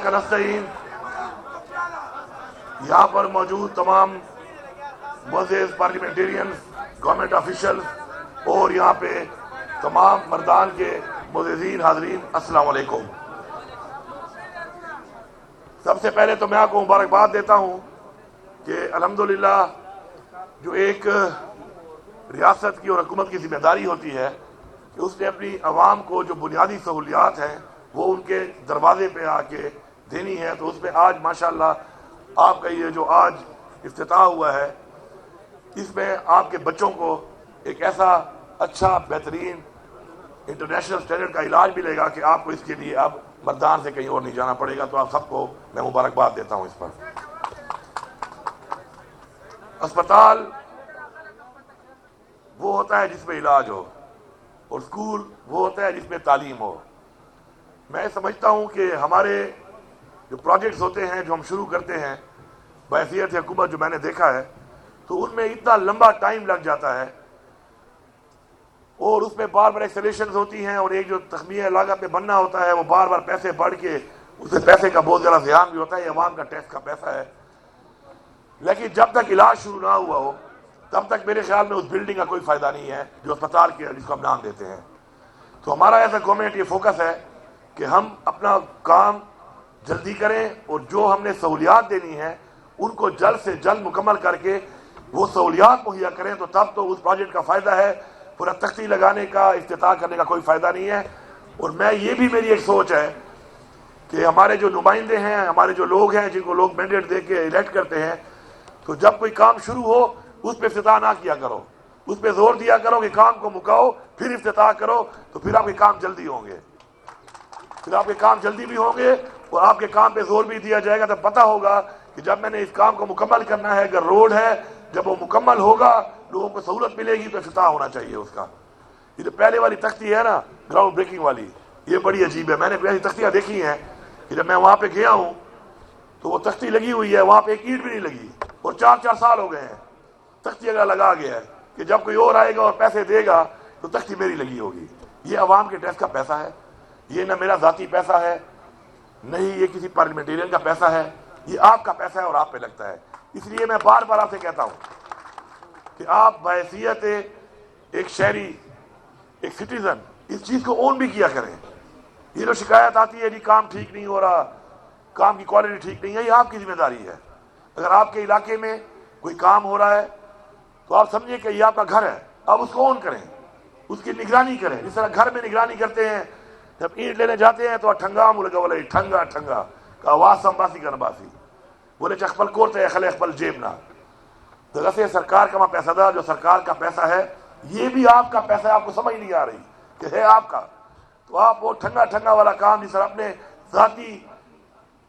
इय्याका नस्तईन। यहाँ पर मौजूद तमाम मुअज़्ज़िज़ पार्लियामेंटेरियन, गवर्नमेंट ऑफिशियल और यहाँ पे तमाम मर्दान के मुअज़्ज़िज़ीन हाज़रीन, अस्सलाम वालेकुम। सबसे पहले तो मैं आपको मुबारकबाद देता हूँ कि अल्हम्दुलिल्लाह जो एक रियासत की और हुकूमत की जिम्मेदारी होती है कि उसने अपनी आवाम को जो बुनियादी सहूलियात हैं वो उनके दरवाजे पे आके देनी है, तो उसमें आज माशाअल्लाह आपका ये जो आज इफ्तिताह हुआ है, इसमें आपके बच्चों को एक ऐसा अच्छा बेहतरीन इंटरनेशनल स्टैंडर्ड का इलाज मिलेगा कि आपको इसके लिए अब मर्दान से कहीं और नहीं जाना पड़ेगा। तो आप सबको मैं मुबारकबाद देता हूँ इस पर। अस्पताल वो होता है जिसमें इलाज हो और स्कूल वो होता है जिसमें तालीम हो। मैं समझता हूँ कि हमारे जो प्रोजेक्ट्स होते हैं जो हम शुरू करते हैं बहैसियत हुकूमत, जो मैंने देखा है, तो उनमें इतना लंबा टाइम लग जाता है और उसमें बार बार एक्सेलेरेशंस होती हैं और एक जो तखमीया लागत पे बनना होता है वो बार बार पैसे बढ़ के उसमें पैसे का बहुत ज़्यादा ज़ियान भी होता है। ये अवाम का टैक्स का पैसा है, लेकिन जब तक इलाज शुरू ना हुआ हो तब तक मेरे ख्याल में उस बिल्डिंग का कोई फ़ायदा नहीं है जो अस्पताल के जिसको हम नाम देते हैं। तो हमारा ऐसा गवर्नमेंट ये फोकस है कि हम अपना काम जल्दी करें और जो हमने सहूलियात देनी है उनको जल्द से जल्द मुकम्मल करके वो सहूलियात मुहैया करें, तो तब तो उस प्रोजेक्ट का फ़ायदा है। पूरा तख्ती लगाने का, इफ्तिताह करने का कोई फ़ायदा नहीं है। और मैं ये भी मेरी एक सोच है कि हमारे जो नुमाइंदे हैं, हमारे जो लोग हैं जिनको लोग मैंडेट दे के इलेक्ट करते हैं, तो जब कोई काम शुरू हो उस पर इफ्तिताह ना किया करो, उस पर जोर दिया करो कि काम को मुकाओ फिर इफ्तिताह करो, तो फिर आपके काम जल्दी होंगे, फिर आपके काम जल्दी भी होंगे और आपके काम पे जोर भी दिया जाएगा। तो पता होगा कि जब मैंने इस काम को मुकम्मल करना है, अगर रोड है जब वो मुकम्मल होगा लोगों को सहूलत मिलेगी तो इफ्तिताह होना चाहिए उसका। ये जो पहले वाली तख्ती है ना, ग्राउंड ब्रेकिंग वाली, ये बड़ी अजीब है। मैंने ऐसी तख्तियाँ देखी हैं कि जब मैं वहाँ पे गया हूँ तो वो तख्ती लगी हुई है, वहाँ पे एक ईंट भी नहीं लगी और 4-4 साल हो गए हैं। तख्ती अगर लगा गया है कि जब कोई और आएगा और पैसे देगा तो तख्ती मेरी लगी होगी। ये अवाम के टैक्स का पैसा है, ये ना मेरा ज़ाती पैसा है, नहीं ये किसी पार्लियामेंटेरियन का पैसा है, ये आपका पैसा है और आप पे लगता है। इसलिए मैं बार बार आपसे कहता हूँ कि आप बहैसियत एक शहरी, एक सिटीजन, इस चीज़ को ओन भी किया करें। ये जो शिकायत आती है जी काम ठीक नहीं हो रहा, काम की क्वालिटी ठीक नहीं है, ये आपकी जिम्मेदारी है। अगर आपके इलाके में कोई काम हो रहा है तो आप समझिए कि ये आपका घर है, आप उसको ओन करें, उसकी निगरानी करें। जिस तरह घर में निगरानी करते हैं, जब ईंट लेने जाते हैं तो अठंगा मुलगा बोले ठंगा ठंगा का आवाज संबासी का नबासी बोले चखपल कोरते खले अखपल जेब ना। तो वैसे सरकार का वहाँ पैसादार, जो सरकार का पैसा है ये भी आपका पैसा है, आपको समझ नहीं आ रही कि है आपका। तो आप वो ठंगा ठंगा वाला काम जिस तरह अपने ज़ाती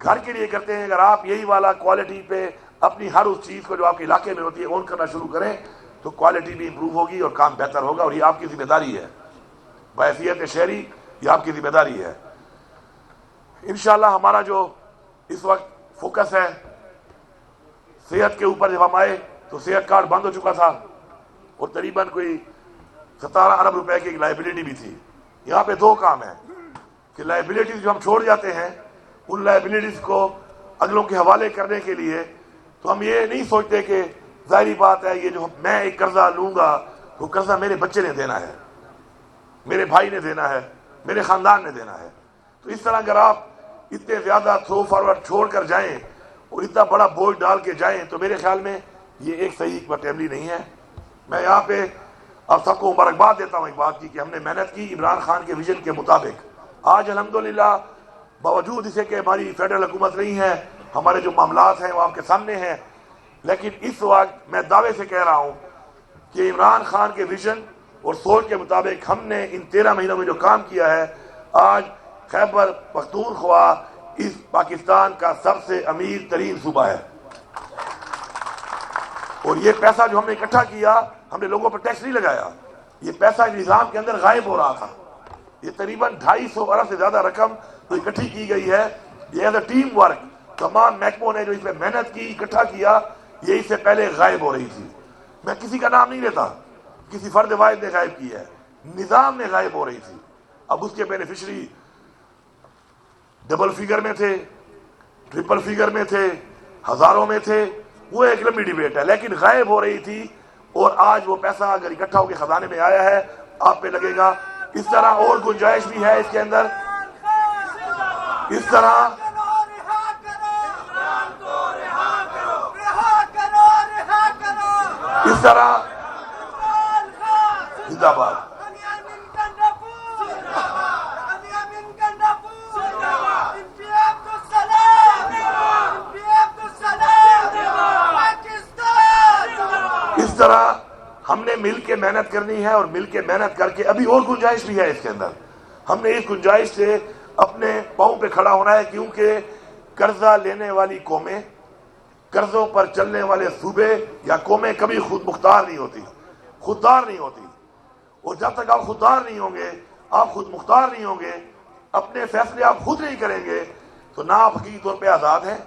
घर के लिए करते हैं, अगर आप यही वाला क्वालिटी पे अपनी हर उस चीज़ को जो आपके इलाके में होती है ओन करना शुरू करें तो क्वालिटी भी इंप्रूव होगी और काम बेहतर होगा। और ये आपकी जिम्मेदारी है, बहैसियत शहरी ये आपकी जिम्मेदारी है। इंशाअल्लाह हमारा जो इस वक्त फोकस है सेहत के ऊपर, जब हम आए तो सेहत कार्ड बंद हो चुका था और तकरीबन कोई 17 अरब रुपए की एक लाइबिलिटी भी थी। यहाँ पे दो काम है कि लाइबिलिटीज जो हम छोड़ जाते हैं उन लाइबिलिटीज को अगलों के हवाले करने के लिए तो हम ये नहीं सोचते कि जाहिर बात है ये जो मैं एक कर्जा लूंगा वो कर्जा मेरे बच्चे ने देना है, मेरे भाई ने देना है, मेरे खानदान ने देना है। तो इस तरह अगर आप इतने ज्यादा थ्रो फॉरवर्ड छोड़ कर जाएं और इतना बड़ा बोझ डाल के जाएं तो मेरे ख्याल में ये एक सही हिकमत अमली नहीं है। मैं यहाँ पे आप सबको मुबारकबाद देता हूँ एक बात की कि हमने मेहनत की इमरान खान के विजन के मुताबिक। आज अल्हम्दुलिल्लाह बावजूद इसे कि हमारी फेडरल हुकूमत नहीं है, हमारे जो मामलात हैं वो आपके सामने हैं, लेकिन इस वक्त मैं दावे से कह रहा हूँ कि इमरान खान के विजन और सोच के मुताबिक हमने इन 13 महीनों में जो काम किया है, आज खैबर पख्तूनख्वा इस पाकिस्तान का सबसे अमीर तरीन सूबा है। और ये पैसा जो हमने इकट्ठा किया, हमने लोगों पर टैक्स नहीं लगाया, ये पैसा निज़ाम के अंदर गायब हो रहा था। ये तकरीबन 250 अरब से ज्यादा रकम तो इकट्ठी की गई है। ये एज अ टीम वर्क तमाम महकमों ने जो इसमें मेहनत की, इकट्ठा किया, ये इससे पहले गायब हो रही थी। मैं किसी का नाम नहीं लेता, किसी फर्द वाहिद ने गायब की है, निजाम में गायब हो रही थी। अब उसके बेनिफिशरी डबल फिगर में थे, ट्रिपल फिगर में थे, हजारों में थे, वो एक लंबी डिबेट है, लेकिन गायब हो रही थी। और आज वो पैसा अगर इकट्ठा होकर खजाने में आया है, आप पे लगेगा। इस तरह और गुंजाइश भी है इसके अंदर। इस तरह जिंदाबाद। इस तरह हमने मिल के मेहनत करनी है, और मिल के मेहनत करके अभी और गुंजाइश भी है इसके अंदर। हमने इस गुंजाइश से अपने पांव पे खड़ा होना है, क्योंकि कर्जा लेने वाली कौमें, कर्जों पर चलने वाले सूबे या कौमें कभी खुद मुख्तार नहीं होती, खुददार नहीं होती। और जब तक आप खुददार नहीं होंगे, आप खुद मुख्तार नहीं होंगे, अपने फैसले आप खुद नहीं करेंगे, तो ना आप हकीकी तौर पे आज़ाद हैं,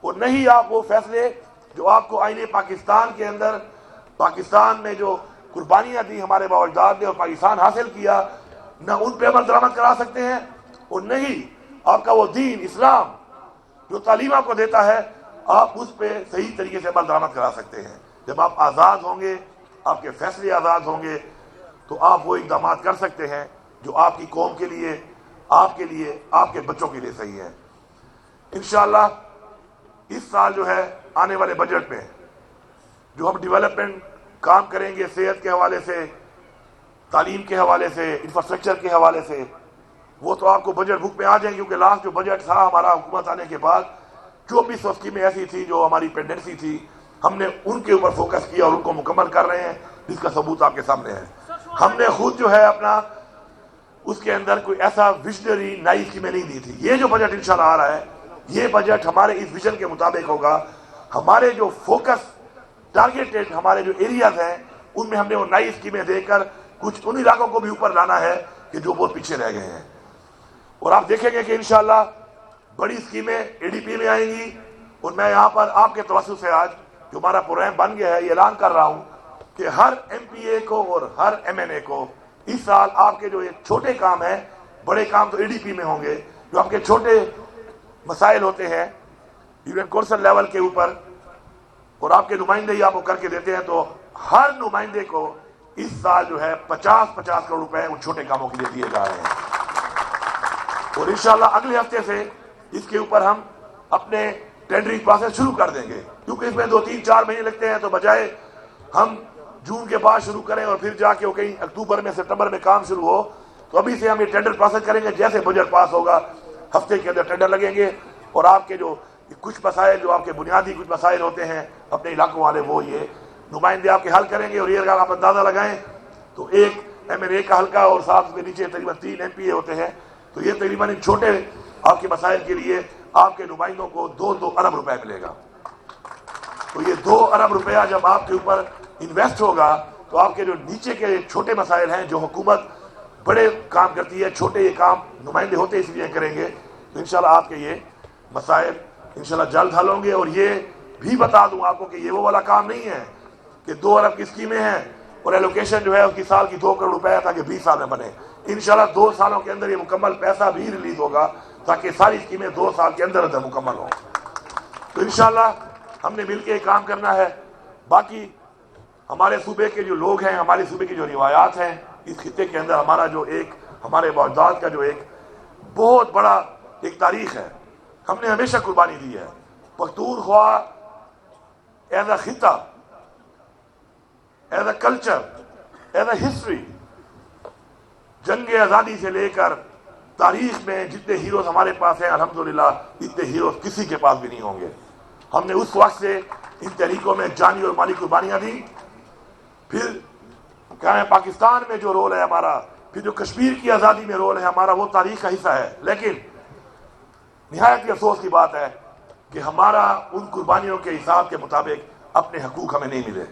और नहीं आप वो फैसले जो आपको आईने पाकिस्तान के अंदर, पाकिस्तान में जो कुर्बानियां दी हमारे बावजदाद ने और पाकिस्तान हासिल किया, न उन पे अमल दरामद करा सकते हैं, और नहीं आपका वो दीन इस्लाम जो तालीम आपको देता है, आप उस पे सही तरीके से अमल दरामद करा सकते हैं। जब आप आज़ाद होंगे, आपके फैसले आज़ाद होंगे, तो आप वो इक़दाम कर सकते हैं जो आपकी कौम के लिए, आपके लिए, आपके बच्चों के लिए सही है। इंशाअल्लाह इस साल जो है आने वाले बजट में जो हम डेवलपमेंट काम करेंगे, सेहत के हवाले से, तालीम के हवाले से, इंफ्रास्ट्रक्चर के हवाले से, वो तो आपको बजट बुक में आ जाएंगे, क्योंकि लास्ट जो बजट था हमारा हुकूमत आने के बाद, 2400 स्कीमें ऐसी थी जो हमारी पेंडेंसी थी, हमने उनके ऊपर फोकस किया और उनको मुकम्मल कर रहे हैं, जिसका सबूत आपके सामने है। हमने खुद जो है अपना उसके अंदर कोई ऐसा विजनरी नई स्कीमें नहीं दी थी। ये जो बजट इंशाल्लाह आ रहा है, ये बजट हमारे इस विजन के मुताबिक होगा। हमारे जो फोकस टारगेटेड हमारे जो एरियाज हैं, उनमें हमने वो नई स्कीमें देकर कुछ उन इलाकों को भी ऊपर लाना है कि जो बहुत पीछे रह गए हैं। और आप देखेंगे कि इंशाल्लाह बड़ी स्कीमें एडीपी में आएंगी। और मैं यहाँ पर आपके तवज्जो से आज जो हमारा प्रोग्राम बन गया है, ये ऐलान कर रहा हूँ कि हर एमपीए को और हर एमएनए को इस साल आपके जो ये छोटे काम हैं, बड़े काम तो एडीपी में होंगे, जो आपके छोटे मसाइल होते हैं यूनियन कौंसिल लेवल के ऊपर, और आपके नुमाइंदे ही आपको करके देते हैं, तो हर नुमाइंदे को इस साल जो है 50-50 करोड़ रुपए उन छोटे कामों के लिए दिए जा रहे हैं। और इंशाल्लाह अगले हफ्ते से इसके ऊपर हम अपने टेंडरिंग प्रोसेस शुरू कर देंगे, क्योंकि इसमें 2-3-4 महीने लगते हैं। तो बजाय हम जून के बाद शुरू करें और फिर जाके वो कहीं अक्टूबर में, सितंबर में काम शुरू हो, तो अभी से हम ये टेंडर प्रोसेस करेंगे। जैसे बजट पास होगा, हफ्ते के अंदर टेंडर लगेंगे, और आपके जो कुछ मसाइल, जो आपके बुनियादी कुछ मसाइल होते हैं अपने इलाकों वाले, वो ये नुमाइंदे आपके हल करेंगे। और ये अगर आप अंदाजा लगाएं तो एक एमएनए का हल्का और साथ में नीचे तकरीबन 3 एमपीए होते हैं, तो ये तकरीबन इन छोटे आपके मसाइल के लिए आपके नुमाइंदों को 2-2 अरब रुपए मिलेगा। तो ये 2 अरब रुपया जब आपके ऊपर इन्वेस्ट होगा, तो आपके जो नीचे के छोटे मसाइल हैं, जो हुकूमत बड़े काम करती है, छोटे ये काम नुमाइंदे होते इसलिए करेंगे, तो इंशाल्लाह आपके ये मसाइल इंशाल्लाह जल्द हल होंगे। और ये भी बता दूं आपको कि ये वो वाला काम नहीं है कि 2 अरब की स्कीमें हैं और एलोकेशन जो है उसकी साल की 2 करोड़ रुपए है ताकि 20 साल में बने। इंशाल्लाह 2 सालों के अंदर ये मुकम्मल पैसा भी रिलीज होगा, ताकि सारी स्कीमें 2 साल के अंदर अंदर मुकम्मल हो। तो इंशाल्लाह हमने मिलकर काम करना है। बाकी हमारे सूबे के जो लोग हैं, हमारे सूबे की जो रिवायात हैं, इस खित्ते के अंदर हमारा जो एक, हमारे बावजदाद का जो एक बहुत बड़ा एक तारीख है, हमने हमेशा कुर्बानी दी है। पख्तूनख्वा एज अ खिता, as a culture, as a history, जंग आज़ादी से लेकर तारीख में जितने हीरोज हमारे पास हैं, अल्हम्दुलिल्लाह इतने हीरोज किसी के पास भी नहीं होंगे। हमने उस वक्त से इन तहरीकों में जानी और माली कुर्बानियां दी। फिर क्या है, पाकिस्तान में जो रोल है हमारा, फिर जो कश्मीर की आज़ादी में रोल है हमारा, वो तारीख का हिस्सा है। लेकिन निहायत ही अफसोस की बात है कि हमारा उन कुर्बानियों के हिसाब के मुताबिक अपने हकूक हमें नहीं मिले,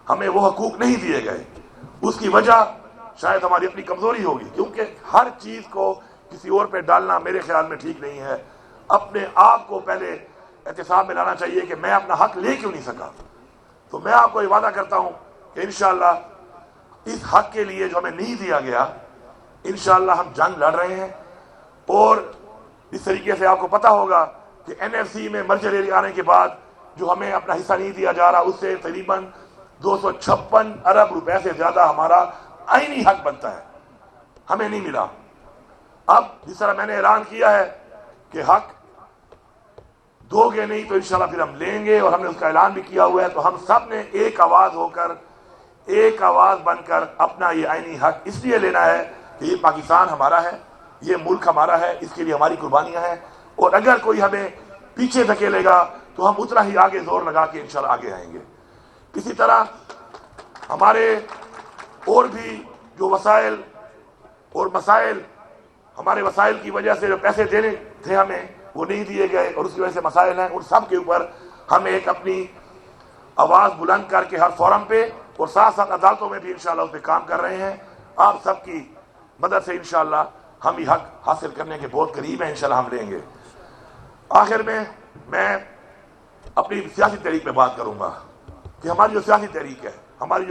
हमें वो हकूक नहीं दिए गए। उसकी वजह शायद हमारी अपनी कमजोरी होगी, क्योंकि हर चीज को किसी और पे डालना मेरे ख्याल में ठीक नहीं है। अपने आप को पहले एहतिसाब में लाना चाहिए कि मैं अपना हक ले क्यों नहीं सका। तो मैं आपको ये वादा करता हूं कि इंशाअल्लाह इस हक के लिए जो हमें नहीं दिया गया, इंशाअल्लाह हम जंग लड़ रहे हैं। और इस तरीके से आपको पता होगा کہ NFC میں مرجر ایریا آنے کے بعد جو ہمیں اپنا حصہ نہیں دیا جا رہا، اس سے تقریباً 256 ارب روپے سے زیادہ ہمارا آئینی حق بنتا ہے، ہمیں نہیں ملا۔ اب جس طرح میں نے اعلان کیا ہے کہ حق دو گے نہیں تو انشاءاللہ پھر ہم لیں گے، اور ہم نے اس کا اعلان بھی کیا ہوا ہے، تو ہم سب نے ایک آواز ہو کر، ایک آواز بن کر اپنا یہ آئینی حق اس لیے لینا ہے کہ یہ پاکستان ہمارا ہے، یہ ملک ہمارا ہے، اس کے لیے ہماری قربانیاں ہیں، اور اگر کوئی ہمیں پیچھے دھکیلے گا تو ہم اتنا ہی آگے زور لگا کے انشاءاللہ آگے آئیں گے۔ اسی طرح ہمارے اور بھی جو وسائل اور مسائل، ہمارے وسائل کی وجہ سے جو پیسے دینے تھے ہمیں وہ نہیں دیے گئے، اور اس کی وجہ سے مسائل ہیں، ان سب کے اوپر ہم ایک اپنی آواز بلند کر کے ہر فورم پہ اور ساتھ ساتھ عدالتوں میں بھی انشاءاللہ اس پہ کام کر رہے ہیں۔ آپ سب کی مدد سے انشاءاللہ ہم یہ حق حاصل کرنے کے بہت قریب ہیں، انشاءاللہ ہم لیں گے۔ آخر میں اپنی سیاسی تحریک پہ بات کروں گا کہ ہماری جو سیاسی تحریک ہے، ہماری